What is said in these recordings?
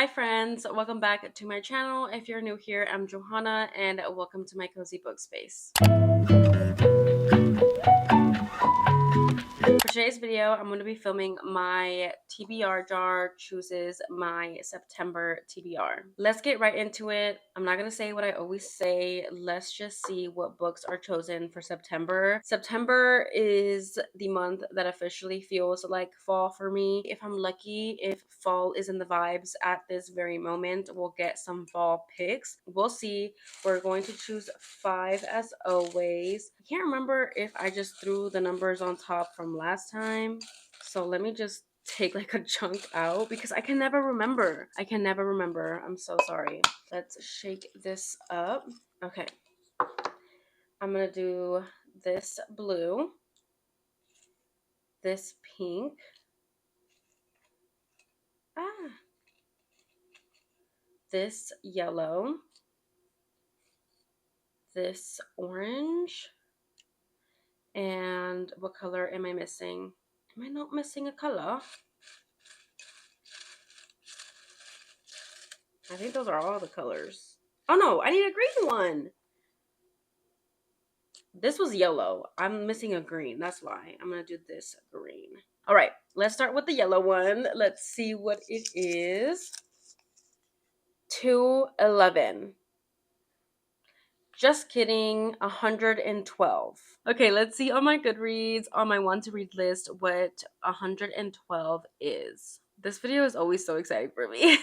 Hi friends, welcome back to my channel. If you're new here, I'm Johanna and welcome to my cozy book space. For today's video, I'm going to be filming my TBR jar chooses my September TBR. Let's get right into it. I'm not going to say what I always say. Let's just see what books are chosen for September. September is the month that officially feels like fall for me. If I'm lucky, if fall is in the vibes at this very moment, we'll get some fall picks. We'll see. We're going to choose 5 as always. I can't remember if I just threw the numbers on top from last time. So let me just take like a chunk out because I can never remember. I'm so sorry. Let's shake this up. Okay. I'm gonna do this blue, this pink, this yellow, this orange, and what color am I missing? Am I not missing a color? I think those are all the colors. Oh no, I need a green one. This was yellow. I'm missing a green. That's why. I'm going to do this green. All right, let's start with the yellow one. Let's see what it is. 211. Just kidding, 112. Okay, let's see on my Goodreads, on my want to read list, what 112 is. This video is always so exciting for me.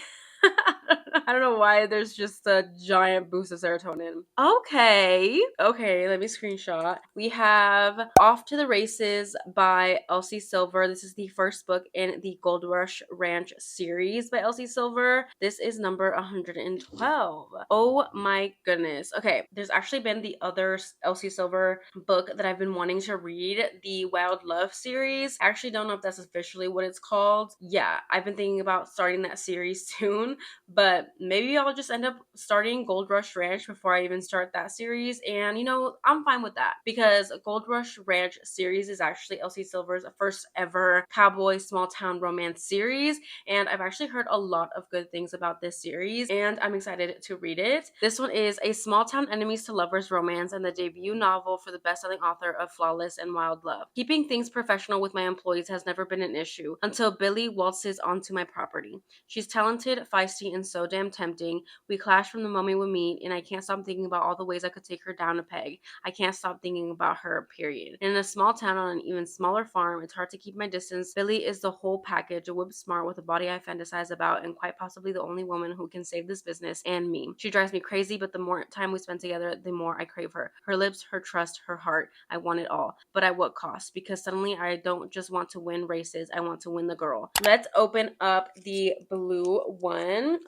I don't know why there's just a giant boost of serotonin. Okay, let me screenshot. We have Off to the Races by Elsie Silver. This is the first book in the Gold Rush Ranch series by Elsie Silver. This is number 112. Oh my goodness. Okay, there's actually been the other Elsie Silver book that I've been wanting to read, the Wild Love series. I actually don't know if that's officially what it's called. Yeah, I've been thinking about starting that series soon, but maybe I'll just end up starting Gold Rush Ranch before I even start that series. And you know, I'm fine with that because Gold Rush Ranch series is actually Elsie Silver's first ever cowboy small town romance series. And I've actually heard a lot of good things about this series and I'm excited to read it. This one is a small town enemies to lovers romance and the debut novel for the best-selling author of Flawless and Wild Love. Keeping things professional with my employees has never been an issue until Billy waltzes onto my property. She's talented, feisty, and so damn tempting. We clash from the moment we meet, and I can't stop thinking about all the ways I could take her down a peg. I can't stop thinking about her, period. And in a small town on an even smaller farm, it's hard to keep my distance. Billy is the whole package, a whip smart with a body I fantasize about, and quite possibly the only woman who can save this business and me. She drives me crazy, but the more time we spend together, the more I crave her. Her lips, her trust, her heart. I want it all. But at what cost? Because suddenly I don't just want to win races, I want to win the girl. Let's open up the blue one.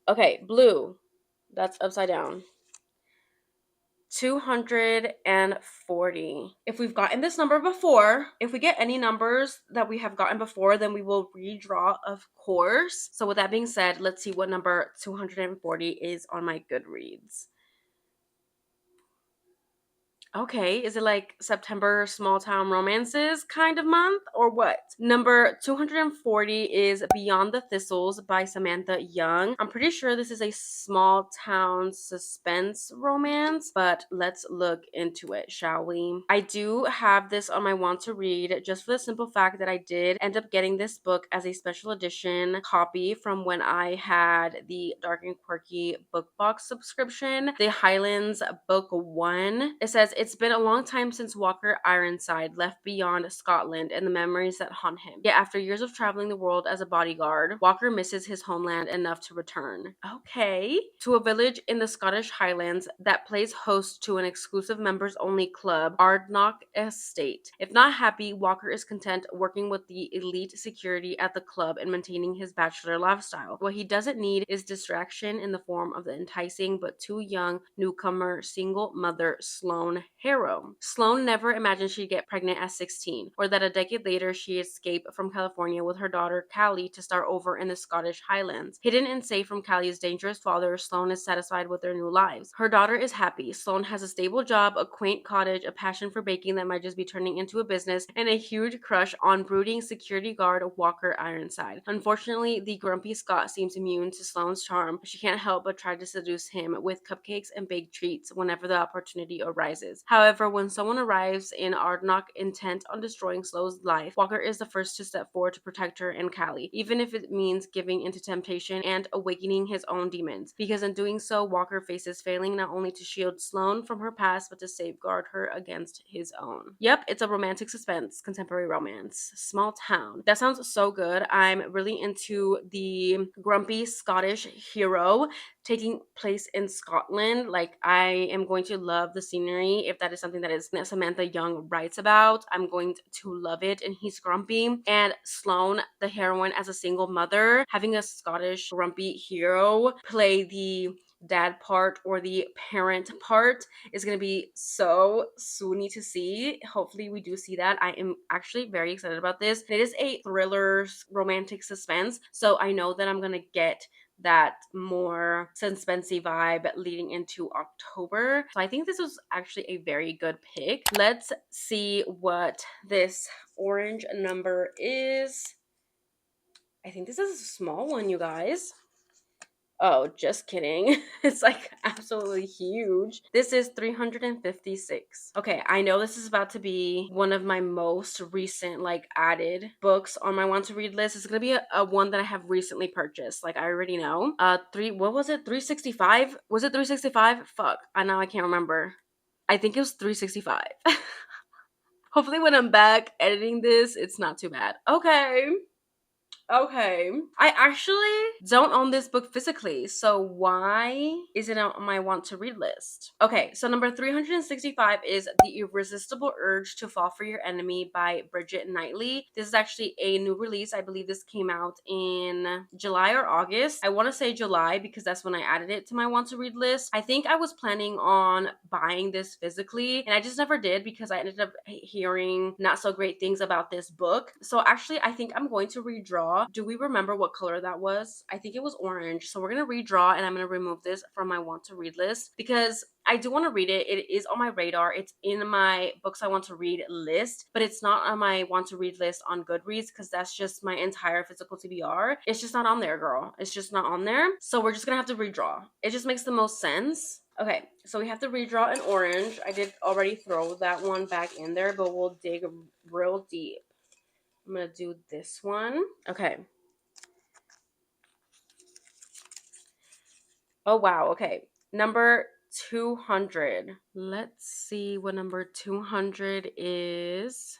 Okay, blue. That's upside down. 240. If we've gotten this number before, if we get any numbers that we have gotten before, then we will redraw, of course. So with that being said, let's see what number 240 is on my Goodreads. Okay, is it like September small town romances kind of month or what? Number 240 is Beyond the Thistles by Samantha Young. I'm pretty sure this is a small town suspense romance, but let's look into it, shall we? I do have this on my want to read just for the simple fact that I did end up getting this book as a special edition copy from when I had the Dark and Quirky book box subscription, the Highlands Book 1. It says, it's been a long time since Walker Ironside left beyond Scotland and the memories that haunt him. Yet after years of traveling the world as a bodyguard, Walker misses his homeland enough to return. Okay. To a village in the Scottish Highlands that plays host to an exclusive members-only club, Ardnock Estate. If not happy, Walker is content working with the elite security at the club and maintaining his bachelor lifestyle. What he doesn't need is distraction in the form of the enticing but too young newcomer single mother Sloane Harrow. Sloane never imagined she'd get pregnant at 16, or that a decade later she'd escape from California with her daughter Callie to start over in the Scottish Highlands. Hidden and safe from Callie's dangerous father, Sloane is satisfied with their new lives. Her daughter is happy. Sloane has a stable job, a quaint cottage, a passion for baking that might just be turning into a business, and a huge crush on brooding security guard Walker Ironside. Unfortunately, the grumpy Scot seems immune to Sloane's charm, but she can't help but try to seduce him with cupcakes and baked treats whenever the opportunity arises. However, when someone arrives in Ardnock intent on destroying Sloane's life, Walker is the first to step forward to protect her and Callie, even if it means giving into temptation and awakening his own demons. Because in doing so, Walker faces failing not only to shield Sloane from her past, but to safeguard her against his own. Yep, it's a romantic suspense, contemporary romance, small town. That sounds so good. I'm really into the grumpy Scottish hero taking place in Scotland. Like, I am going to love the scenery. If that is something that Samantha Young writes about, I'm going to love it. And he's grumpy. And Sloane, the heroine, as a single mother, having a Scottish grumpy hero play the dad part or the parent part is going to be so swoony to see. Hopefully we do see that. I am actually very excited about this. It is a thriller romantic suspense, so I know that I'm going to get that more suspensey vibe leading into October. So I think this was actually a very good pick. Let's see what this orange number is. I think this is a small one, you guys. Oh, just kidding. It's like absolutely huge. This is 356. Okay, I know this is about to be one of my most recent like added books on my want to read list. It's gonna be a one that I have recently purchased. Like I already know. What was it? 365? Was it 365? Fuck. I can't remember. I think it was 365. Hopefully when I'm back editing this, it's not too bad. Okay. Okay. I actually don't own this book physically, so why is it on my want to read list? Okay, so number 365 is The Irresistible Urge to Fall for Your Enemy by Bridget Knightley. This is actually a new release. I believe this came out in July or August. I want to say July because that's when I added it to my want to read list. I think I was planning on buying this physically, and I just never did because I ended up hearing not so great things about this book. So actually, I think I'm going to redraw. Do we remember what color that was? I think it was orange. So we're going to redraw and I'm going to remove this from my want to read list because I do want to read it. It is on my radar. It's in my books I want to read list, but it's not on my want to read list on Goodreads because that's just my entire physical TBR. It's just not on there, girl. It's just not on there. So we're just going to have to redraw. It just makes the most sense. Okay, so we have to redraw an orange. I did already throw that one back in there, but we'll dig real deep. I'm going to do this one. Okay. Oh, wow. Okay. Number 200. Let's see what number 200 is.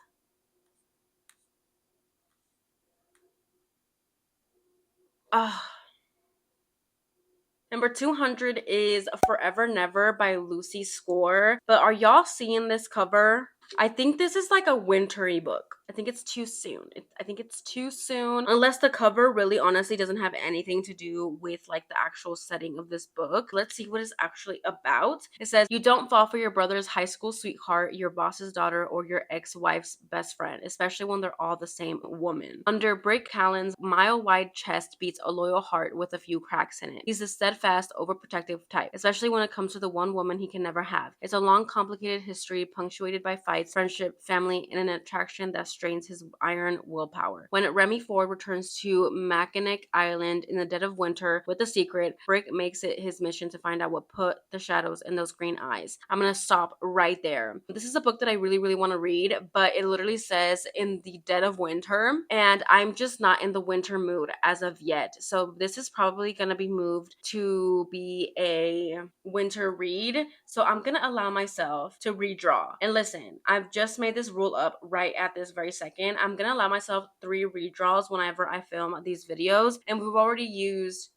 Number 200 is Forever Never by Lucy Score. But are y'all seeing this cover? I think this is like a wintry book. I think it's too soon. I think it's too soon. Unless the cover really honestly doesn't have anything to do with like the actual setting of this book. Let's see what it's actually about. It says, you don't fall for your brother's high school sweetheart, your boss's daughter, or your ex-wife's best friend, especially when they're all the same woman. Under Brick Callan's mile-wide chest beats a loyal heart with a few cracks in it. He's a steadfast, overprotective type, especially when it comes to the one woman he can never have. It's a long, complicated history punctuated by fights, friendship, family, and an attraction that strains his iron willpower. When Remy Ford returns to Mackinac Island in the dead of winter with a secret, Brick makes it his mission to find out what put the shadows in those green eyes. I'm gonna stop right there. This is a book that I really, really want to read, but it literally says in the dead of winter, and I'm just not in the winter mood as of yet. So this is probably gonna be moved to be a winter read. So I'm gonna allow myself to redraw. And listen, I've just made this rule up right at this very second. I'm gonna allow myself 3 redraws whenever I film these videos, and we've already used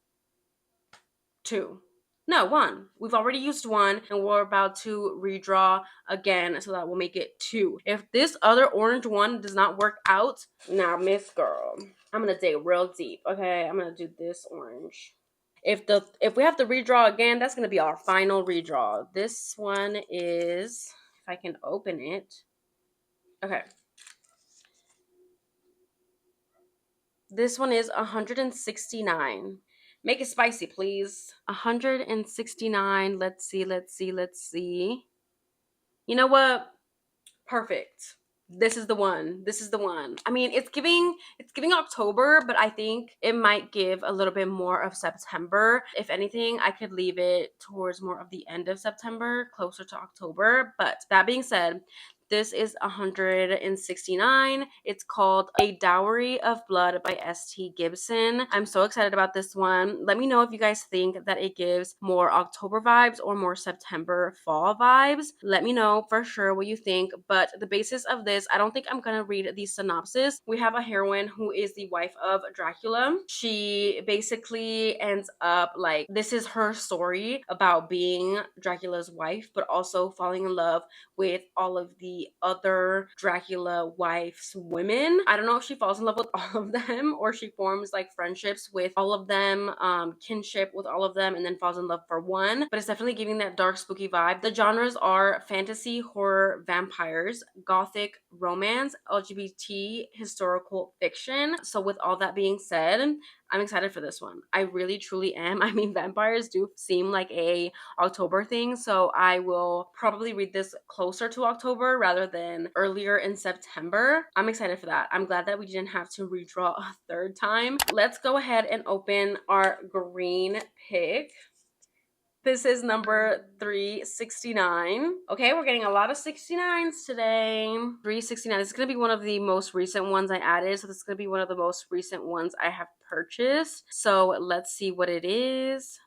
2. No, 1. We've already used 1, and we're about to redraw again, so that will make it 2. If this other orange one does not work out, now miss girl, I'm gonna dig real deep. Okay, I'm gonna do this orange. If we have to redraw again, that's gonna be our final redraw. This one is if I can open it. Okay. This one is 169. Make it spicy, please. 169. Let's see, let's see, let's see. You know what? Perfect. This is the one. This is the one. I mean, it's giving October, but I think it might give a little bit more of September. If anything, I could leave it towards more of the end of September, closer to October. But that being said, this is 169. It's called A Dowry of Blood by S.T. Gibson. I'm so excited about this one. Let me know if you guys think that it gives more October vibes or more September fall vibes. Let me know for sure what you think. But the basis of this, I don't think I'm gonna read the synopsis. We have a heroine who is the wife of Dracula. She basically ends up like, this is her story about being Dracula's wife, but also falling in love with all of the other Dracula wife's women. I don't know if she falls in love with all of them or she forms like friendships with all of them, kinship with all of them, and then falls in love for one. But it's definitely giving that dark, spooky vibe. The genres are fantasy, horror, vampires, gothic, romance, LGBT, historical fiction. So with all that being said, I'm excited for this one. I really truly am. I mean, vampires do seem like a October thing, so I will probably read this closer to October rather than earlier in September. I'm excited for that. I'm glad that we didn't have to redraw a third time. Let's go ahead and open our green pick. This is number 369. Okay, we're getting a lot of 69s today. 369. This is going to be one of the most recent ones I added. So this is going to be one of the most recent ones I have purchased. So let's see what it is.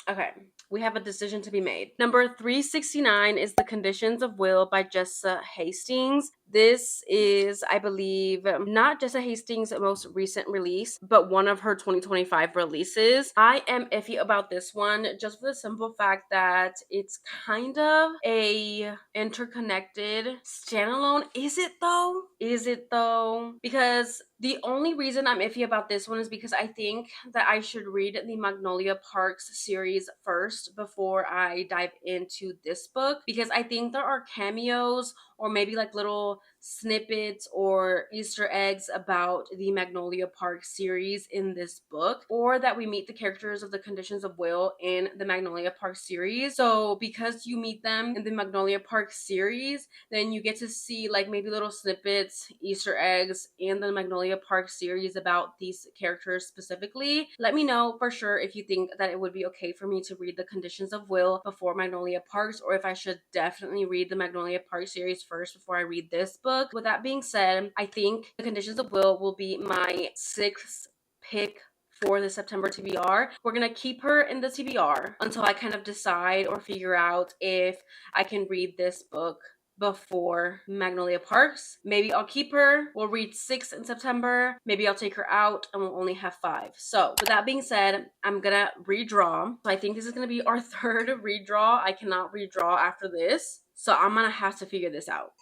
Okay, we have a decision to be made. Number 369 is The Conditions of Will by Jessa Hastings. This is, I believe, not Jessa Hastings' most recent release, but one of her 2025 releases. I am iffy about this one just for the simple fact that it's kind of a interconnected standalone. Is it though? Is it though? Because the only reason I'm iffy about this one is because I think that I should read the Magnolia Parks series first before I dive into this book, because I think there are cameos or maybe like little snippets or Easter eggs about the Magnolia Park series in this book, or that we meet the characters of the Conditions of Will in the Magnolia Park series. So because you meet them in the Magnolia Park series, then you get to see like maybe little snippets, Easter eggs in the Magnolia Park series about these characters specifically. Let me know for sure if you think that it would be okay for me to read the Conditions of Will before Magnolia Parks, or if I should definitely read the Magnolia Park series first before I read this book. With that being said, I think the Conditions of Will be my sixth pick for the September TBR. We're gonna keep her in the TBR until I kind of decide or figure out if I can read this book before Magnolia Parks. Maybe I'll keep her. We'll read 6 in September. Maybe I'll take her out and we'll only have 5. So with that being said, I'm gonna redraw. So I think this is gonna be our third redraw. I cannot redraw after this. So I'm gonna have to figure this out.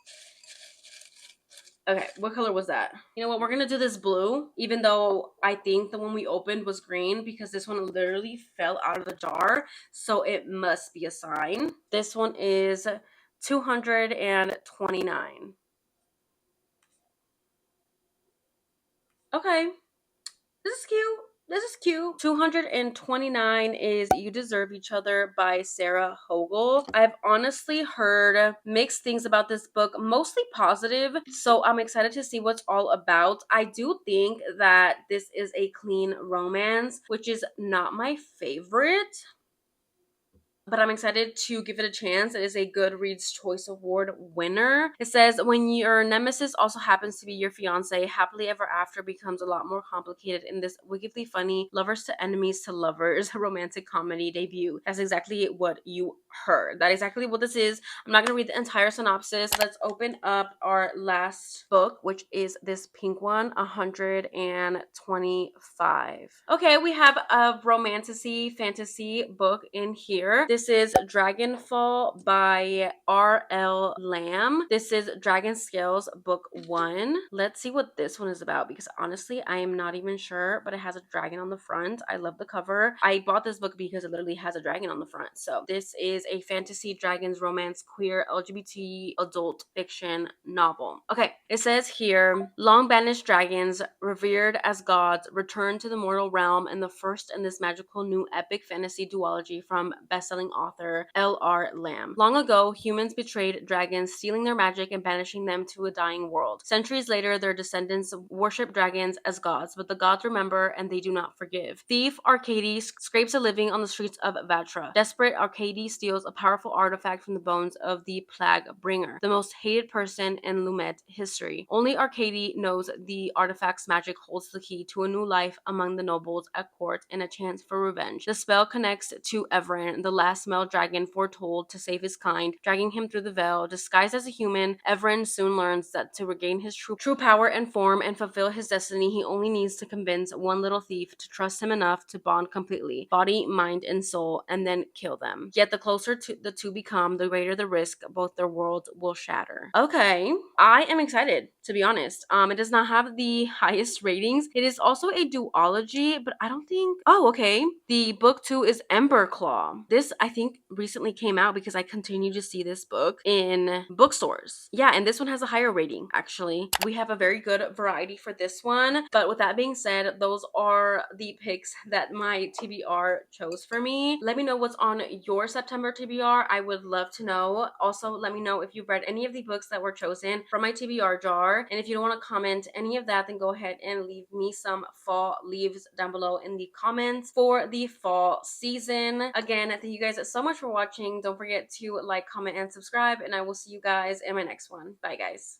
Okay, what color was that? You know what, we're gonna do this blue, even though I think the one we opened was green, because this one literally fell out of the jar, so it must be a sign. This one is 229. Okay, this is cute. This is cute. 229 is You Deserve Each Other by Sarah Hogel. I've honestly heard mixed things about this book, mostly positive, so I'm excited to see what's all about. I do think that this is a clean romance, which is not my favorite, but I'm excited to give it a chance. It is a Goodreads Choice Award winner. It says, when your nemesis also happens to be your fiance, happily ever after becomes a lot more complicated in this wickedly funny lovers to enemies to lovers romantic comedy debut. That's exactly what you her. That is exactly what this is. I'm not gonna read the entire synopsis. Let's open up our last book, which is this pink one, 125. Okay, we have a romantasy fantasy book in here. This is Dragonfall by R.L. Lamb. This is Dragon Scales book 1. Let's see what this one is about, because honestly I am not even sure, but it has a dragon on the front. I love the cover. I bought this book because it literally has a dragon on the front. So this is a fantasy dragons romance queer LGBT adult fiction novel. Okay, it says here, long banished dragons revered as gods return to the mortal realm in the first in this magical new epic fantasy duology from bestselling author L.R. Lamb. Long ago, humans betrayed dragons, stealing their magic and banishing them to a dying world. Centuries later, their descendants worship dragons as gods, but the gods remember and they do not forgive. Thief Arcady scrapes a living on the streets of Vatra. Desperate, Arcady steals a powerful artifact from the bones of the Plague Bringer, the most hated person in Lumet history. Only Arcady knows the artifact's magic holds the key to a new life among the nobles at court and a chance for revenge. The spell connects to Everin, the last male dragon foretold to save his kind, dragging him through the veil. Disguised as a human, Everin soon learns that to regain his true power and form and fulfill his destiny, he only needs to convince one little thief to trust him enough to bond completely, body, mind, and soul, and then kill them. Yet the closer the two become, the greater the risk both their worlds will shatter. Okay, I am excited, to be honest. It does not have the highest ratings. It is also a duology, but I don't think... Oh, okay. The book 2 is Ember Claw. This, I think, recently came out because I continue to see this book in bookstores. Yeah, and this one has a higher rating, actually. We have a very good variety for this one. But with that being said, those are the picks that my TBR chose for me. Let me know what's on your September TBR. I would love to know. Also, let me know if you've read any of the books that were chosen from my TBR jar. And if you don't want to comment any of that, then go ahead and leave me some fall leaves down below in the comments for the fall season. Again, thank you guys so much for watching. Don't forget to like, comment, and subscribe, and I will see you guys in my next one. Bye, guys.